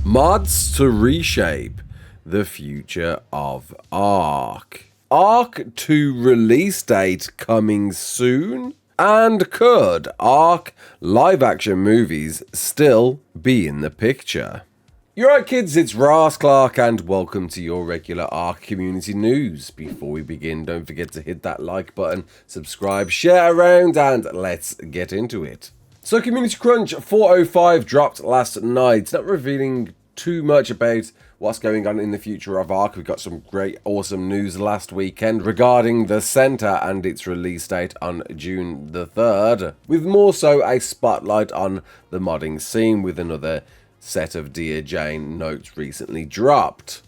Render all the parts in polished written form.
Mods to reshape the future of ARK. ARK 2 release date coming soon? And could ARK live action movies still be in the picture? You're right, kids, it's Raasclark and welcome to your regular ARK community news. Before we begin, don't forget to hit that like button, subscribe, share around, and let's get into it. So Community Crunch 405 dropped last night, not revealing too much about what's going on in the future of ARK. We got some great, awesome news last weekend regarding the Centre and its release date on June the 3rd, with more so a spotlight on the modding scene with another set of Dear Jane notes recently dropped.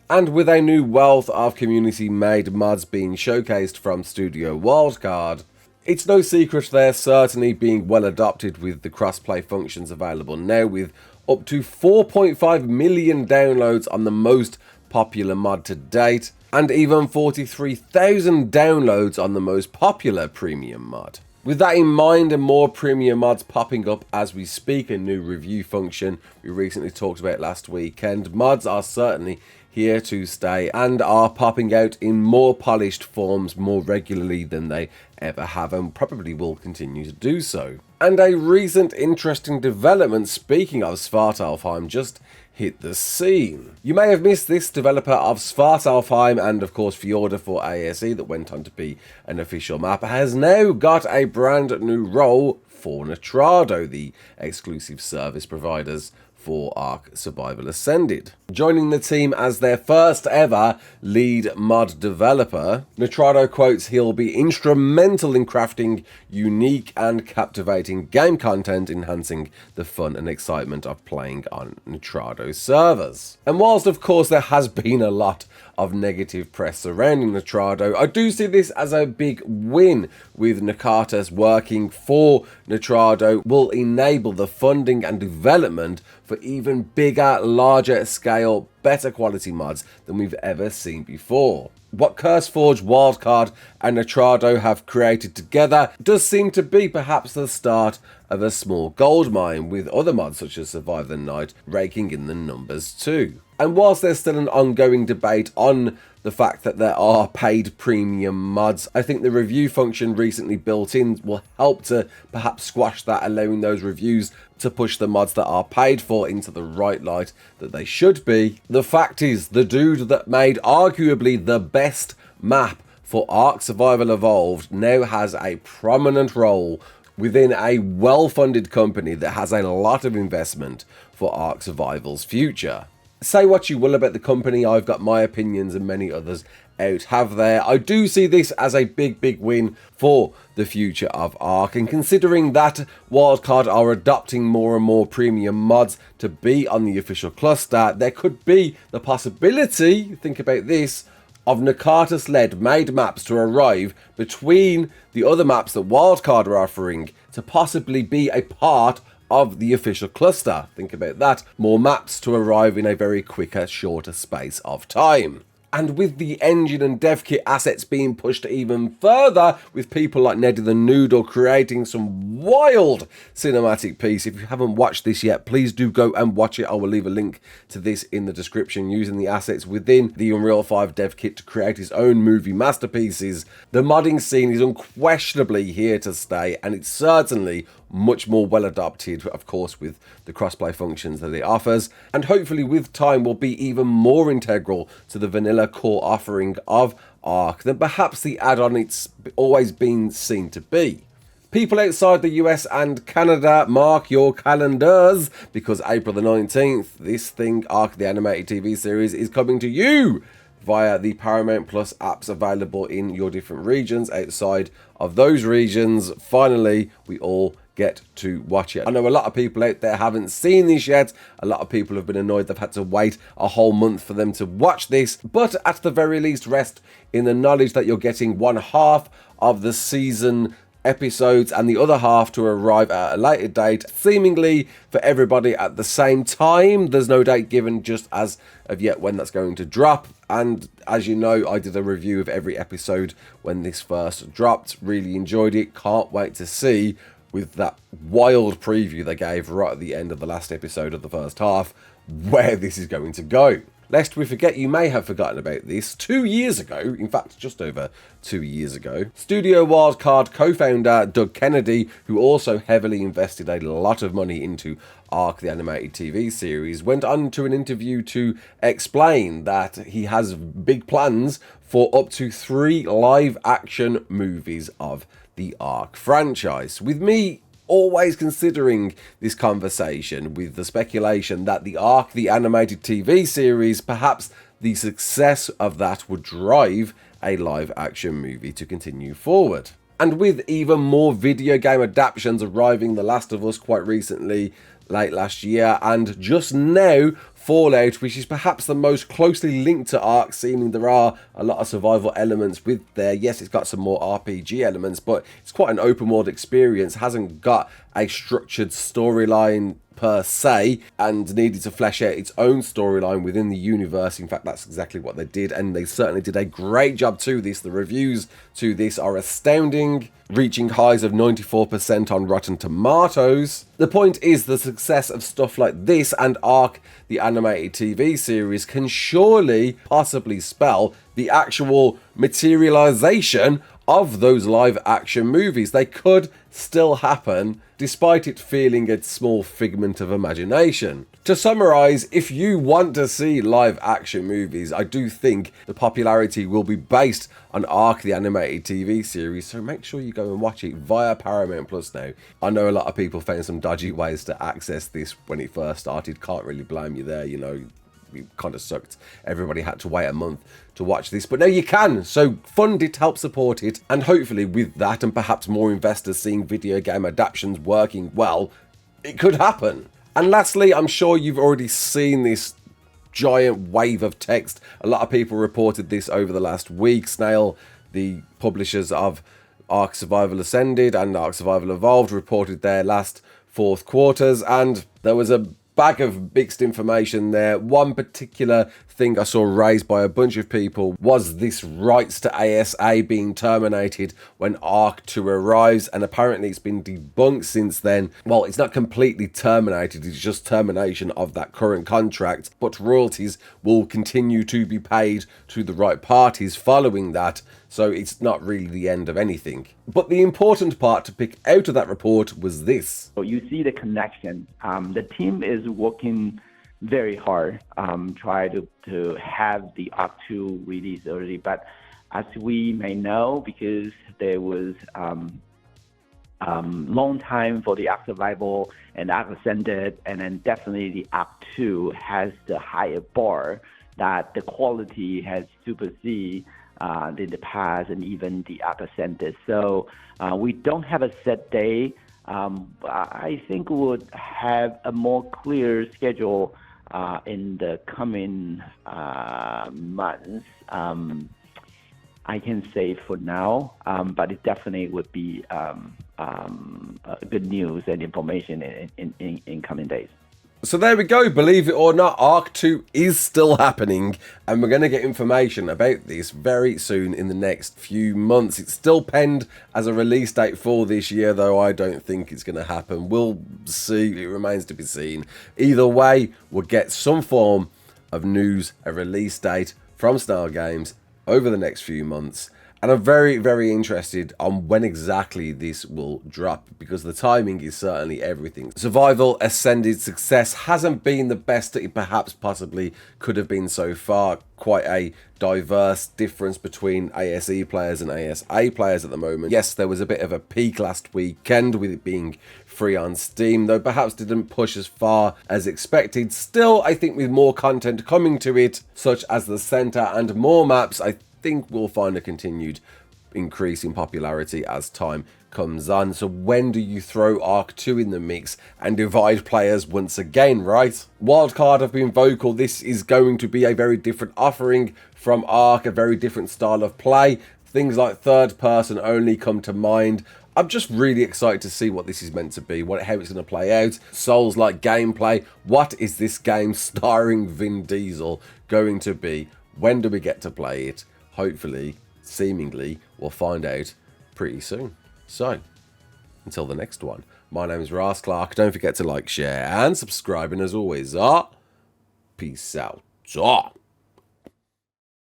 And with a new wealth of community-made mods being showcased from Studio Wildcard, it's no secret they're certainly being well adopted with the crossplay functions available now, with up to 4.5 million downloads on the most popular mod to date, and even 43,000 downloads on the most popular premium mod. With that in mind and more premium mods popping up as we speak, a new review function we recently talked about last weekend, mods are certainly here to stay and are popping out in more polished forms more regularly than they ever have, and probably will continue to do so. And a recent interesting development, speaking of Svartalfheim, just hit the scene. You may have missed this. Developer of Svartalfheim and of course Fjorda for ASE, that went on to be an official map, has now got a brand new role for Nitrado, the exclusive service providers for ARK Survival Ascended. Joining the team as their first ever lead mod developer, Nitrado quotes he'll be instrumental in crafting unique and captivating game content, enhancing the fun and excitement of playing on Nitrado servers. And whilst of course there has been a lot of negative press surrounding Nitrado, I do see this as a big win. With Nekatus working for Nitrado will enable the funding and development for even bigger, larger scale, better quality mods than we've ever seen before. What CurseForge, Wildcard and Nitrado have created together does seem to be perhaps the start of a small gold mine, with other mods such as Survive the Night raking in the numbers too. And whilst there's still an ongoing debate on the fact that there are paid premium mods, I think the review function recently built in will help to perhaps squash that, allowing those reviews to push the mods that are paid for into the right light that they should be. The fact is, the dude that made arguably the best map for ARK Survival Evolved now has a prominent role within a well-funded company that has a lot of investment for ARK Survival's future. Say what you will about the company, I've got my opinions and many others out have there. I do see this as a big win for the future of ARK, and considering that Wildcard are adopting more and more premium mods to be on the official cluster, there could be the possibility, think about this, of Nekatus-led made maps to arrive between the other maps that Wildcard are offering to possibly be a part of the official cluster. Think about that. More maps to arrive in a very quicker, shorter space of time. And with the engine and dev kit assets being pushed even further, with people like Neddy the Noodle creating some wild cinematic piece. If you haven't watched this yet, please do go and watch it. I will leave a link to this in the description, using the assets within the Unreal 5 dev kit to create his own movie masterpieces. The modding scene is unquestionably here to stay, and it's certainly much more well adopted, of course, with the crossplay functions that it offers, and hopefully with time will be even more integral to the vanilla core offering of ARK than perhaps the add-on it's always been seen to be. People outside the US and Canada, mark your calendars, because April the 19th, this thing, ARK the animated TV series, is coming to you via the Paramount Plus apps available in your different regions. Outside of those regions, finally, we all get to watch it. I know a lot of people out there haven't seen this yet. A lot of people have been annoyed they've had to wait a whole month for them to watch this, but at the very least rest in the knowledge that you're getting one half of the season episodes and the other half to arrive at a later date, seemingly for everybody at the same time. There's no date given just as of yet when that's going to drop, and as you know, I did a review of every episode when this first dropped. Really enjoyed it. Can't wait to see, with that wild preview they gave right at the end of the last episode of the first half, where this is going to go. Lest we forget, you may have forgotten about this, 2 years ago, in fact just over 2 years ago, Studio Wildcard co-founder Doug Kennedy, who also heavily invested a lot of money into ARK the animated TV series, went on to an interview to explain that he has big plans for up to 3 live action movies of the ARK franchise. With me always considering this conversation with the speculation that the ARK the animated TV series, perhaps the success of that would drive a live action movie to continue forward. And with even more video game adaptations arriving, The Last of Us quite recently, late last year, and just now Fallout, which is perhaps the most closely linked to ARK, seeming there are a lot of survival elements with there. Yes, it's got some more RPG elements, but it's quite an open world experience, hasn't got a structured storyline per se, and needed to flesh out its own storyline within the universe. In fact, that's exactly what they did, and they certainly did a great job to this. The reviews to this are astounding, reaching highs of 94% on Rotten Tomatoes. The point is, the success of stuff like this and ARK the animated TV series can surely possibly spell the actual materialization of those live action movies. They could still happen despite it feeling a small figment of imagination. To summarize, if you want to see live action movies, I do think the popularity will be based on ARK the animated TV series, so make sure you go and watch it via Paramount Plus now. I know a lot of people found some dodgy ways to access this when it first started, can't really blame you there, you know. It kind of sucked. Everybody had to wait a month to watch this, but now you can. So fund it, help support it, and hopefully with that and perhaps more investors seeing video game adaptations working well, it could happen. And lastly, I'm sure you've already seen this giant wave of text. A lot of people reported this over the last week. Snail, the publishers of ARK Survival Ascended and ARK Survival Evolved, reported their last fourth quarters, and there was a bag of mixed information there. One particular thing I saw raised by a bunch of people was this rights to ASA being terminated when ARK 2 arrives, and apparently it's been debunked since then. Well, it's not completely terminated, it's just termination of that current contract, but royalties will continue to be paid to the right parties following that, so it's not really the end of anything. But the important part to pick out of that report was this. So you see the connection. The team is working very hard, try to have the ARK 2 release early, but as we may know, because there was long time for the ARK Survival and ARK Ascended, and then definitely the ARK 2 has the higher bar that the quality has superseded in the past and even the ARK Ascended. So we don't have a set day. I think we would have a more clear schedule in the coming months. I can say for now, but it definitely would be good news and information in coming days. So there we go, believe it or not, ARK 2 is still happening, and we're going to get information about this very soon in the next few months. It's still penned as a release date for this year, though I don't think it's going to happen. We'll see, it remains to be seen. Either way, we'll get some form of news, a release date from Snail Games over the next few months. And I'm very, very interested on when exactly this will drop, because the timing is certainly everything. Survival Ascended success hasn't been the best that it perhaps possibly could have been so far. Quite a diverse difference between ASE players and ASA players at the moment. Yes, there was a bit of a peak last weekend with it being free on Steam, though perhaps didn't push as far as expected. Still, I think with more content coming to it, such as the center and more maps, I think we'll find a continued increase in popularity as time comes on. So when do you throw ARK 2 in the mix and divide players once again, right? Wildcard have been vocal. This is going to be a very different offering from ARK, a very different style of play. Things like third person only come to mind. I'm just really excited to see what this is meant to be, how it's going to play out. Souls-like gameplay. What is this game starring Vin Diesel going to be? When do we get to play it? Hopefully, seemingly, we'll find out pretty soon. So, until the next one, my name is Raasclark. Don't forget to like, share, and subscribe. And as always, Peace out.